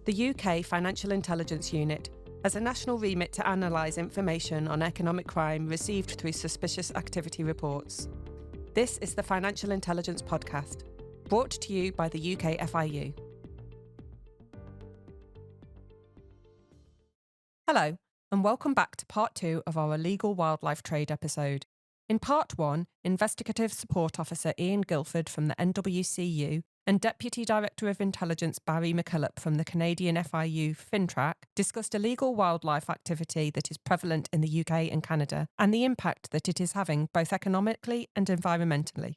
The UK Financial Intelligence Unit has a national remit to analyse information on economic crime received through suspicious activity reports. This is the Financial Intelligence Podcast, brought to you by the UK FIU. Hello, and welcome back to part 2 of our illegal wildlife trade episode. In part 1, Investigative Support Officer Ian Guilford from the NWCU and Deputy Director of Intelligence Barry McKillop from the Canadian FIU FinTrack discussed illegal wildlife activity that is prevalent in the UK and Canada and the impact that it is having both economically and environmentally.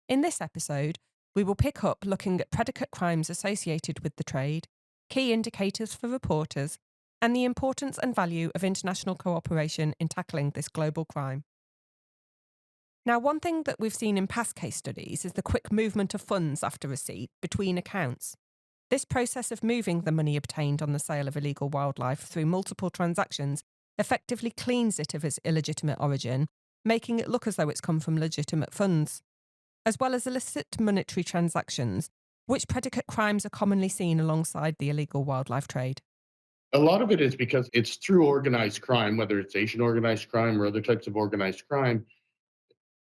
In this episode, we will pick up looking at predicate crimes associated with the trade, key indicators for reporters, and the importance and value of international cooperation in tackling this global crime. Now, one thing that we've seen in past case studies is the quick movement of funds after receipt between accounts. This process of moving the money obtained on the sale of illegal wildlife through multiple transactions effectively cleans it of its illegitimate origin, making it look as though it's come from legitimate funds. As well as illicit monetary transactions, which predicate crimes are commonly seen alongside the illegal wildlife trade? A lot of it is because it's through organized crime, whether it's Asian organized crime or other types of organized crime.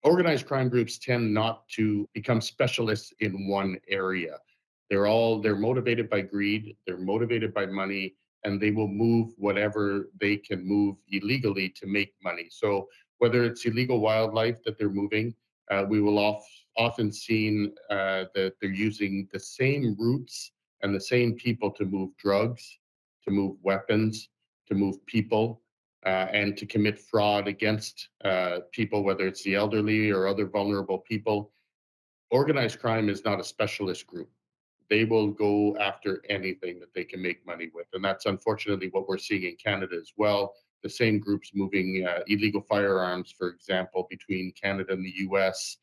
Organized crime groups tend not to become specialists in one area. They're motivated by greed, they're motivated by money, and they will move whatever they can move illegally to make money. So whether it's illegal wildlife that they're moving, we will often seen that they're using the same routes and the same people to move drugs, to move weapons, to move people, and to commit fraud against people, whether it's the elderly or other vulnerable people. Organized crime is not a specialist group. They will go after anything that they can make money with. And that's unfortunately what we're seeing in Canada as well. The same groups moving illegal firearms, for example, between Canada and the US,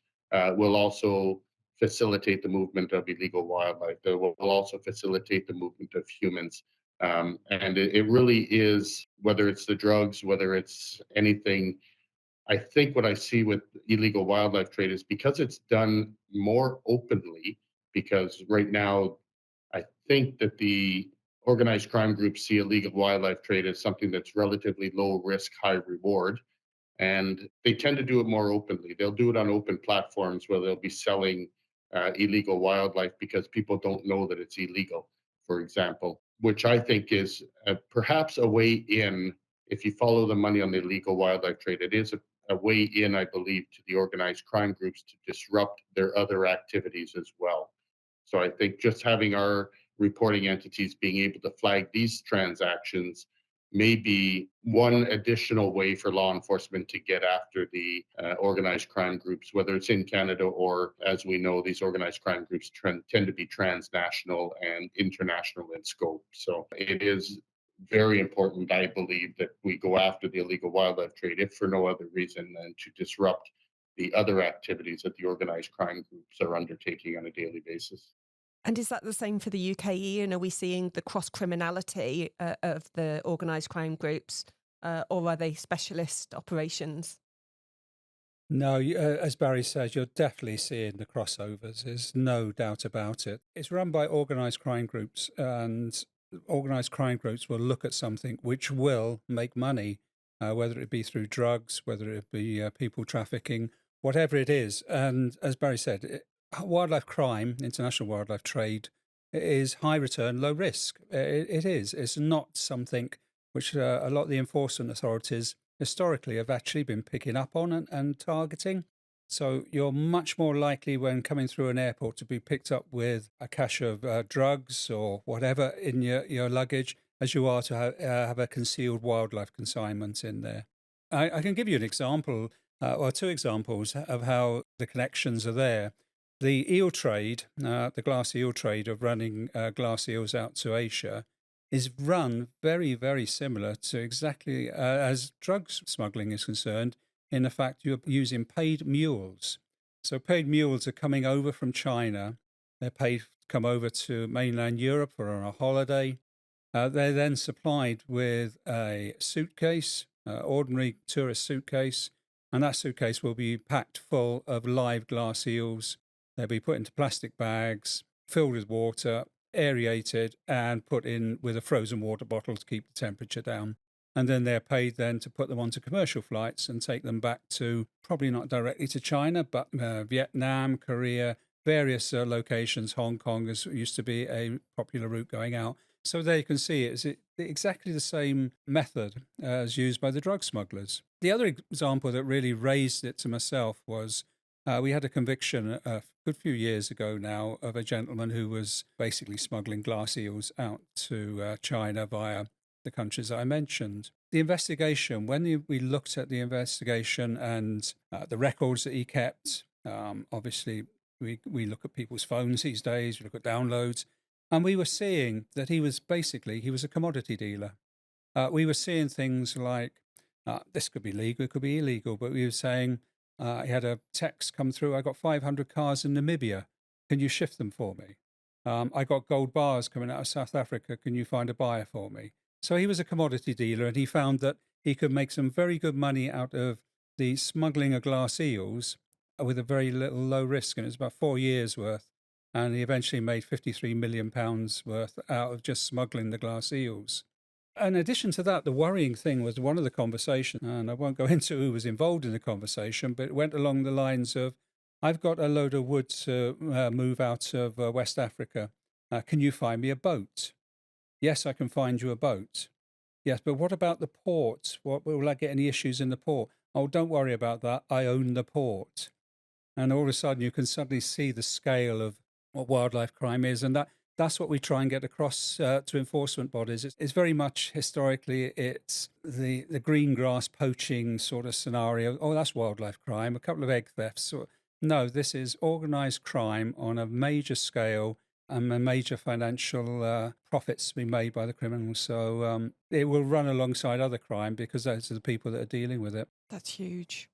will also facilitate the movement of illegal wildlife. They will also facilitate the movement of humans. And it really is, whether it's the drugs, whether it's anything, I think what I see with illegal wildlife trade is because it's done more openly, because right now I think that the organized crime groups see illegal wildlife trade as something that's relatively low risk, high reward. And they tend to do it more openly. They'll do it on open platforms where they'll be selling illegal wildlife because people don't know that it's illegal, for example, which I think is perhaps a way in. If you follow the money on the illegal wildlife trade, it is a way in, I believe, to the organized crime groups to disrupt their other activities as well. So I think just having our reporting entities being able to flag these transactions may be one additional way for law enforcement to get after the organized crime groups, whether it's in Canada or, as we know, these organized crime groups tend to be transnational and international in scope. So it is very important, I believe, that we go after the illegal wildlife trade, if for no other reason than to disrupt the other activities that the organized crime groups are undertaking on a daily basis. And is that the same for the UK, Ian? Are we seeing the cross-criminality of the organised crime groups, or are they specialist operations? No, as Barry says, you're definitely seeing the crossovers. There's no doubt about it. It's run by organised crime groups, and organised crime groups will look at something which will make money, whether it be through drugs, whether it be people trafficking, whatever it is. And as Barry said, wildlife crime, international wildlife trade, is high return, low risk. It is. It's not something which a lot of the enforcement authorities historically have actually been picking up on and targeting. So you're much more likely when coming through an airport to be picked up with a cache of drugs or whatever in your luggage as you are to have a concealed wildlife consignment in there. I can give you an example, or two examples of how the connections are there. The eel trade, the glass eel trade of running glass eels out to Asia, is run very, very similar to exactly as drugs smuggling is concerned, in the fact you're using paid mules. So paid mules are coming over from China. They're paid to come over to mainland Europe for on a holiday. They're then supplied with a suitcase, ordinary tourist suitcase, and that suitcase will be packed full of live glass eels. They'll be put into plastic bags, filled with water, aerated and put in with a frozen water bottle to keep the temperature down. And then they're paid then to put them onto commercial flights and take them back to, probably not directly to China, but Vietnam, Korea, various locations. Hong Kong used to be a popular route going out. So there you can see it's exactly the same method as used by the drug smugglers. The other example that really raised it to myself was we had a conviction a good few years ago now of a gentleman who was basically smuggling glass eels out to China via the countries that I mentioned. The investigation, when we looked at the investigation and the records that he kept, obviously we look at people's phones these days, we look at downloads, and we were seeing that he was a commodity dealer. We were seeing things like, this could be legal, it could be illegal, but we were saying, he had a text come through, I got 500 cars in Namibia, can you shift them for me? I got gold bars coming out of South Africa, can you find a buyer for me? So he was a commodity dealer, and he found that he could make some very good money out of the smuggling of glass eels with a very low risk, and it was about 4 years worth. And he eventually made £53 million worth out of just smuggling the glass eels. In addition to that, the worrying thing was one of the conversations, and I won't go into who was involved in the conversation, but it went along the lines of, I've got a load of wood to move out of West Africa. Can you find me a boat? Yes, I can find you a boat. Yes, but what about the port? Will I get any issues in the port? Oh, don't worry about that. I own the port. And all of a sudden, you can suddenly see the scale of what wildlife crime is. And that's what we try and get across to enforcement bodies. It's very much historically, it's the green grass poaching sort of scenario. Oh, that's wildlife crime, a couple of egg thefts. No, this is organized crime on a major scale and major financial profits to be made by the criminals. So it will run alongside other crime because those are the people that are dealing with it. That's huge.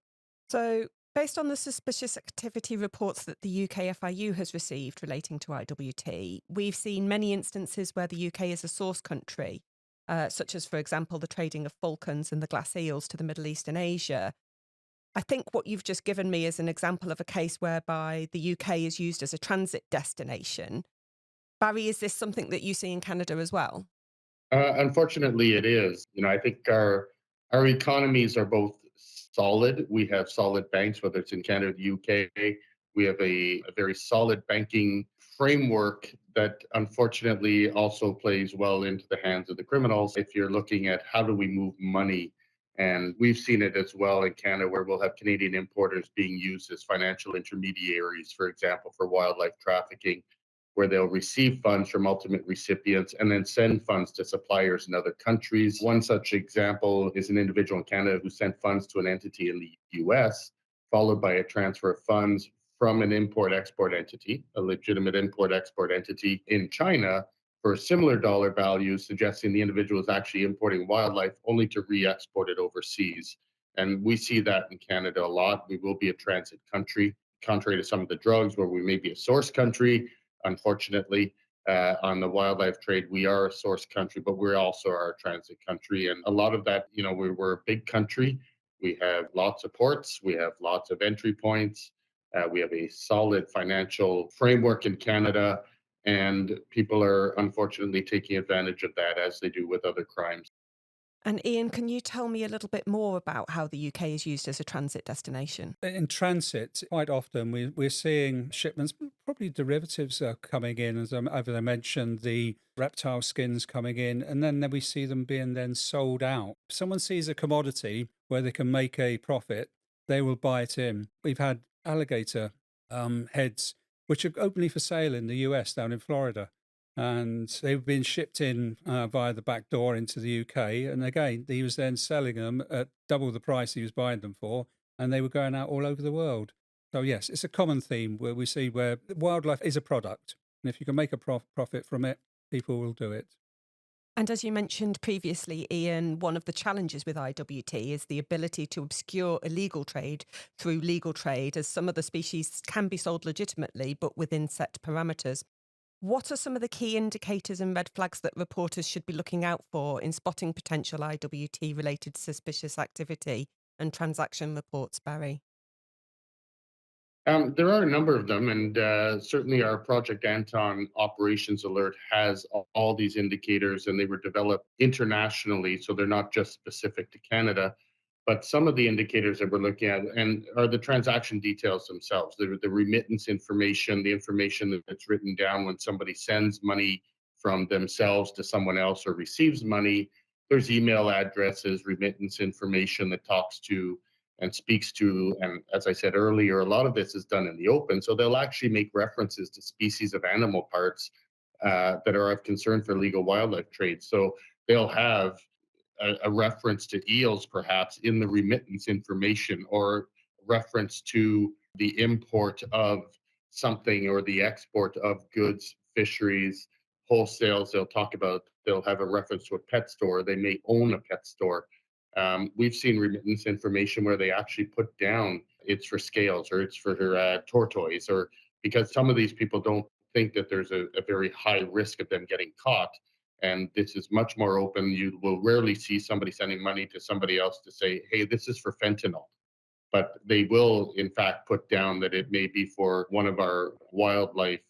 So based on the suspicious activity reports that the UK FIU has received relating to IWT, we've seen many instances where the UK is a source country, such as, for example, the trading of falcons and the glass eels to the Middle East and Asia. I think what you've just given me is an example of a case whereby the UK is used as a transit destination. Barry, is this something that you see in Canada as well? Unfortunately, it is. I think our economies are both solid. We have solid banks, whether it's in Canada or the UK. We have a very solid banking framework that unfortunately also plays well into the hands of the criminals. If you're looking at how do we move money, and we've seen it as well in Canada, where we'll have Canadian importers being used as financial intermediaries, for example, for wildlife trafficking, where they'll receive funds from ultimate recipients and then send funds to suppliers in other countries. One such example is an individual in Canada who sent funds to an entity in the US, followed by a transfer of funds from an import-export entity, a legitimate import-export entity in China, for a similar dollar value, suggesting the individual is actually importing wildlife only to re-export it overseas. And we see that in Canada a lot. We will be a transit country, contrary to some of the drugs where we may be a source country. Unfortunately, on the wildlife trade, we are a source country, but we're also our transit country. And a lot of that, we're a big country. We have lots of ports. We have lots of entry points. We have a solid financial framework in Canada. And people are unfortunately taking advantage of that as they do with other crimes. And Ian, can you tell me a little bit more about how the UK is used as a transit destination? In transit, quite often we're seeing shipments, probably derivatives are coming in, as I mentioned, the reptile skins coming in, and then we see them being then sold out. If someone sees a commodity where they can make a profit, they will buy it in. We've had alligator heads, which are openly for sale in the US down in Florida. And they've been shipped in via the back door into the UK. And again, he was then selling them at double the price he was buying them for, and they were going out all over the world. So yes, it's a common theme where we see where wildlife is a product. And if you can make a profit from it, people will do it. And as you mentioned previously, Ian, one of the challenges with IWT is the ability to obscure illegal trade through legal trade, as some of the species can be sold legitimately, but within set parameters. What are some of the key indicators and red flags that reporters should be looking out for in spotting potential IWT-related suspicious activity and transaction reports, Barry? There are a number of them, and certainly our Project Anton operations alert has all these indicators, and they were developed internationally, so they're not just specific to Canada. But some of the indicators that we're looking at and are the transaction details themselves, the remittance information, the information that's written down when somebody sends money from themselves to someone else or receives money. There's email addresses, remittance information that talks to and speaks to, and as I said earlier, a lot of this is done in the open. So they'll actually make references to species of animal parts that are of concern for legal wildlife trade. So they'll have a reference to eels perhaps in the remittance information, or reference to the import of something or the export of goods, fisheries, wholesales. They'll have a reference to a pet store. They may own a pet store. We've seen remittance information where they actually put down it's for scales or it's for tortoise, or because some of these people don't think that there's a very high risk of them getting caught, and this is much more open. You will rarely see somebody sending money to somebody else to say, hey, this is for fentanyl. But they will, in fact, put down that it may be for one of our wildlife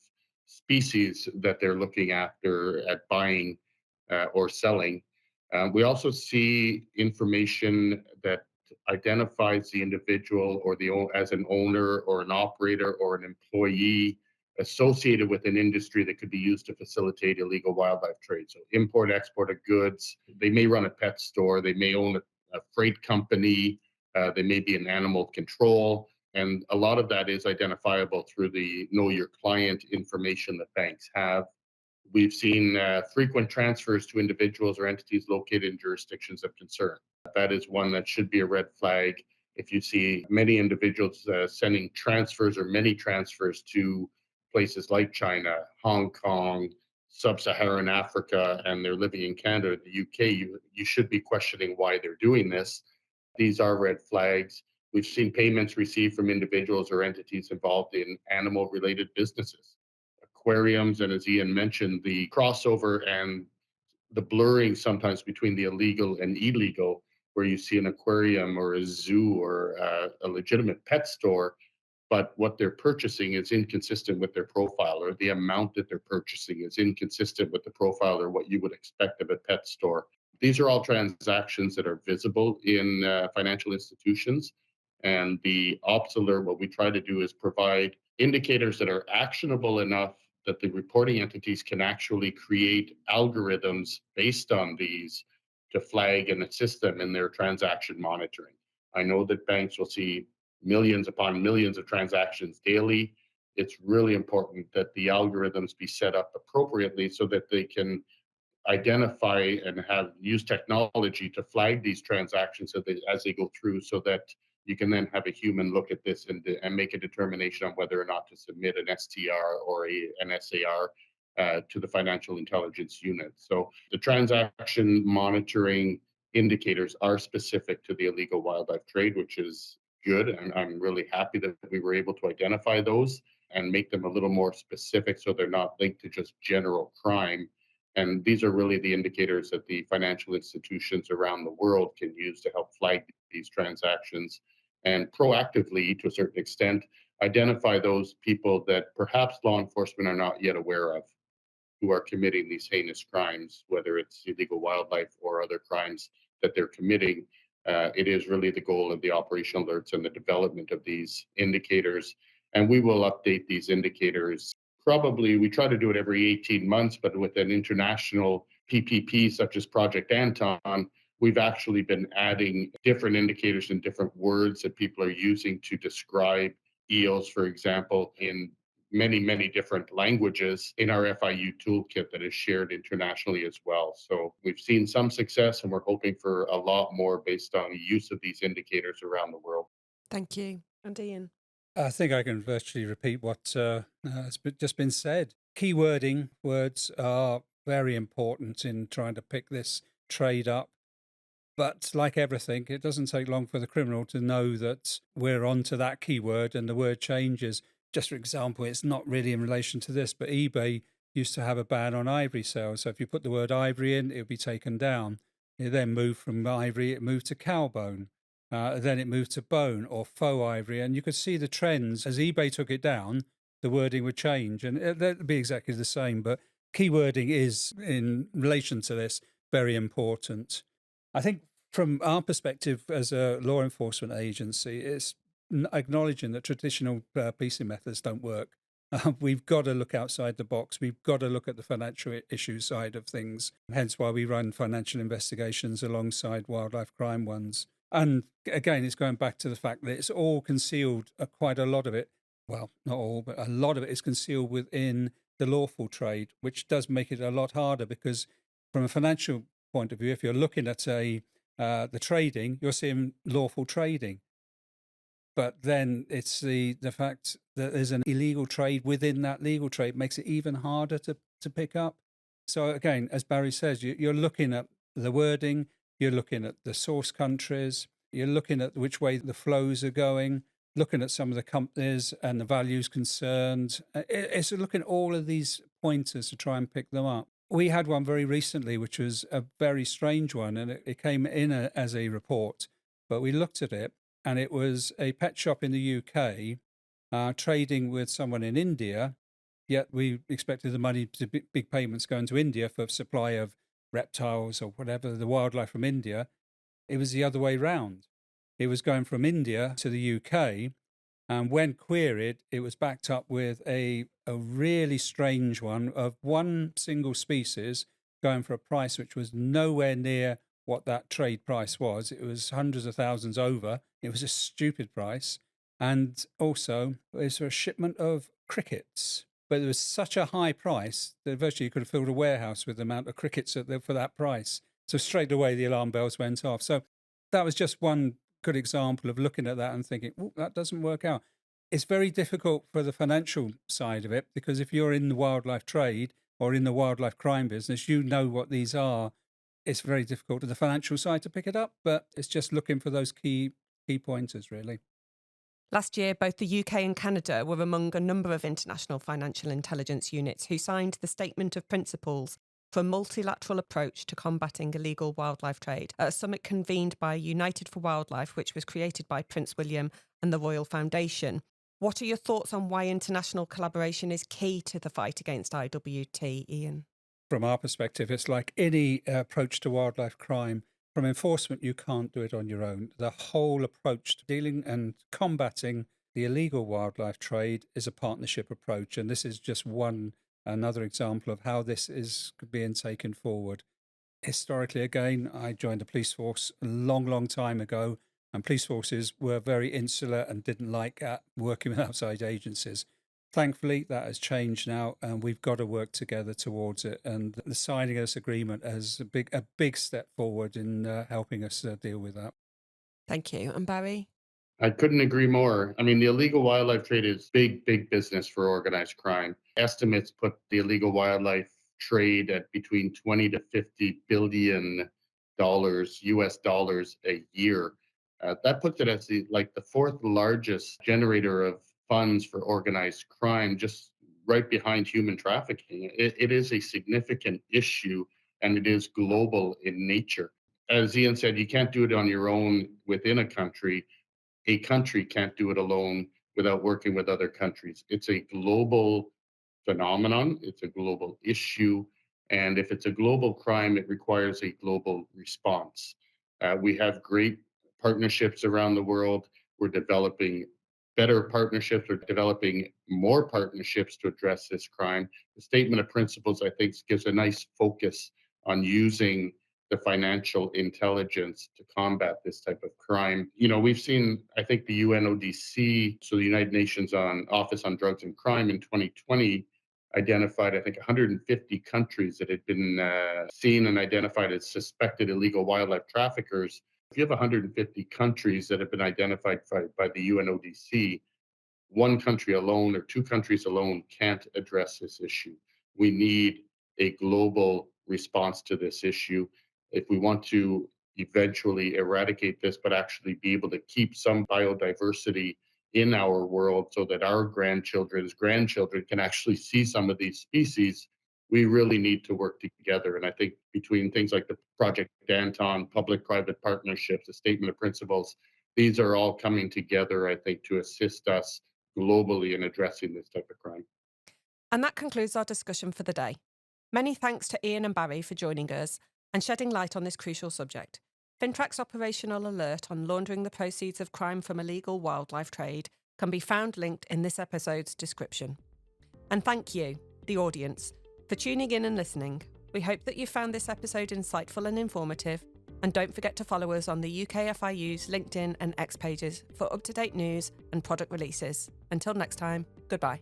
species that they're looking after at buying or selling. We also see information that identifies the individual or as an owner or an operator or an employee associated with an industry that could be used to facilitate illegal wildlife trade. So import, export of goods. They may run a pet store. They may own a freight company. They may be in animal control. And a lot of that is identifiable through the know your client information that banks have. We've seen frequent transfers to individuals or entities located in jurisdictions of concern. That is one that should be a red flag. If you see many individuals sending transfers or many transfers to places like China, Hong Kong, Sub-Saharan Africa, and they're living in Canada, the UK, you should be questioning why they're doing this. These are red flags. We've seen payments received from individuals or entities involved in animal related businesses, aquariums, and as Ian mentioned, the crossover and the blurring sometimes between the illegal and illegal, where you see an aquarium or a zoo or a legitimate pet store, but what they're purchasing is inconsistent with their profile, or the amount that they're purchasing is inconsistent with the profile or what you would expect of a pet store. These are all transactions that are visible in financial institutions. And the Ops Alert, what we try to do is provide indicators that are actionable enough that the reporting entities can actually create algorithms based on these to flag and assist them in their transaction monitoring. I know that banks will see millions upon millions of transactions daily. It's really important that the algorithms be set up appropriately so that they can identify and have use technology to flag these transactions as they go through, so that you can then have a human look at this and make a determination on whether or not to submit an STR or an SAR to the financial intelligence unit. So the transaction monitoring indicators are specific to the illegal wildlife trade, which is good. And I'm really happy that we were able to identify those and make them a little more specific so they're not linked to just general crime. And these are really the indicators that the financial institutions around the world can use to help flag these transactions and proactively, to a certain extent, identify those people that perhaps law enforcement are not yet aware of, who are committing these heinous crimes, whether it's illegal wildlife or other crimes that they're committing. It is really the goal of the operational alerts and the development of these indicators. And we will update these indicators. Probably we try to do it every 18 months, but with an international PPP such as Project Anton, we've actually been adding different indicators and different words that people are using to describe eels, for example, in many, many different languages in our FIU toolkit that is shared internationally as well. So we've seen some success, and we're hoping for a lot more based on the use of these indicators around the world. Thank you. And Ian? I think I can virtually repeat what has just been said. Keywording words are very important in trying to pick this trade up. But like everything, it doesn't take long for the criminal to know that we're onto that keyword and the word changes. Just for example, it's not really in relation to this, but eBay used to have a ban on ivory sales. So if you put the word ivory in, it would be taken down. It then moved from ivory, it moved to cowbone. Then it moved to bone or faux ivory, and you could see the trends as eBay took it down. The wording would change, and that'd be exactly the same. But key wording is, in relation to this, very important. I think from our perspective as a law enforcement agency, it's acknowledging that traditional policing methods don't work. We've got to look outside the box. We've got to look at the financial issue side of things. Hence why we run financial investigations alongside wildlife crime ones. And again, it's going back to the fact that it's all concealed, quite a lot of it. Well, not all, but a lot of it is concealed within the lawful trade, which does make it a lot harder because from a financial point of view, if you're looking at the trading, you're seeing lawful trading. But then it's the fact that there's an illegal trade within that legal trade makes it even harder to pick up. So again, as Barry says, you're looking at the wording, you're looking at the source countries, you're looking at which way the flows are going, looking at some of the companies and the values concerned. It's looking at all of these pointers to try and pick them up. We had one very recently, which was a very strange one, and it came in as a report, but we looked at it, and it was a pet shop in the UK trading with someone in India, yet we expected the money to big payments going to India for supply of reptiles or whatever, the wildlife from India. It was the other way round. It was going from India to the UK, and when queried, it was backed up with a really strange one of one single species going for a price which was nowhere near what that trade price was. It was hundreds of thousands over. It was a stupid price. And also, it was for a shipment of crickets. But it was such a high price that virtually you could have filled a warehouse with the amount of crickets for that price. So straight away, the alarm bells went off. So that was just one good example of looking at that and thinking, oh, that doesn't work out. It's very difficult for the financial side of it, because if you're in the wildlife trade or in the wildlife crime business, you know what these are. It's very difficult to the financial side to pick it up, but it's just looking for those key pointers, really. Last year, both the UK and Canada were among a number of international financial intelligence units who signed the Statement of Principles for a multilateral approach to combating illegal wildlife trade at a summit convened by United for Wildlife, which was created by Prince William and the Royal Foundation. What are your thoughts on why international collaboration is key to the fight against IWT, Ian? From our perspective, it's like any approach to wildlife crime. From enforcement, you can't do it on your own. The whole approach to dealing and combating the illegal wildlife trade is a partnership approach. And this is just another example of how this is being taken forward. Historically, again, I joined the police force a long time ago, and police forces were very insular and didn't like working with outside agencies. Thankfully, that has changed now, and we've got to work together towards it. And the signing of this agreement is a big step forward in helping us deal with that. Thank you. And Barry? I couldn't agree more. I mean, the illegal wildlife trade is big business for organized crime. Estimates put the illegal wildlife trade at between 20 to 50 billion dollars, US dollars a year. That puts it as the fourth largest generator of funds for organized crime, just right behind human trafficking. It is a significant issue, and it is global in nature. As Ian said, you can't do it on your own within a country. A country can't do it alone without working with other countries. It's a global phenomenon, it's a global issue. And if it's a global crime, it requires a global response. We have great partnerships around the world. We're developing better partnerships. We're developing more partnerships to address this crime. The Statement of Principles, I think, gives a nice focus on using the financial intelligence to combat this type of crime. You know, we've seen, I think the UNODC, so the United Nations Office on Drugs and Crime in 2020, identified, I think, 150 countries that had been seen and identified as suspected illegal wildlife traffickers. If you have 150 countries that have been identified by the UNODC, one country alone or two countries alone can't address this issue. We need a global response to this issue if we want to eventually eradicate this, but actually be able to keep some biodiversity in our world so that our grandchildren's grandchildren can actually see some of these species. We really need to work together. And I think between things like the Project Anton, public-private partnerships, the Statement of Principles, these are all coming together, I think, to assist us globally in addressing this type of crime. And that concludes our discussion for the day. Many thanks to Ian and Barry for joining us and shedding light on this crucial subject. FINTRAC's operational alert on laundering the proceeds of crime from illegal wildlife trade can be found linked in this episode's description. And thank you, the audience, for tuning in and listening. We hope that you found this episode insightful and informative. And don't forget to follow us on the UKFIU's LinkedIn and X pages for up-to-date news and product releases. Until next time, goodbye.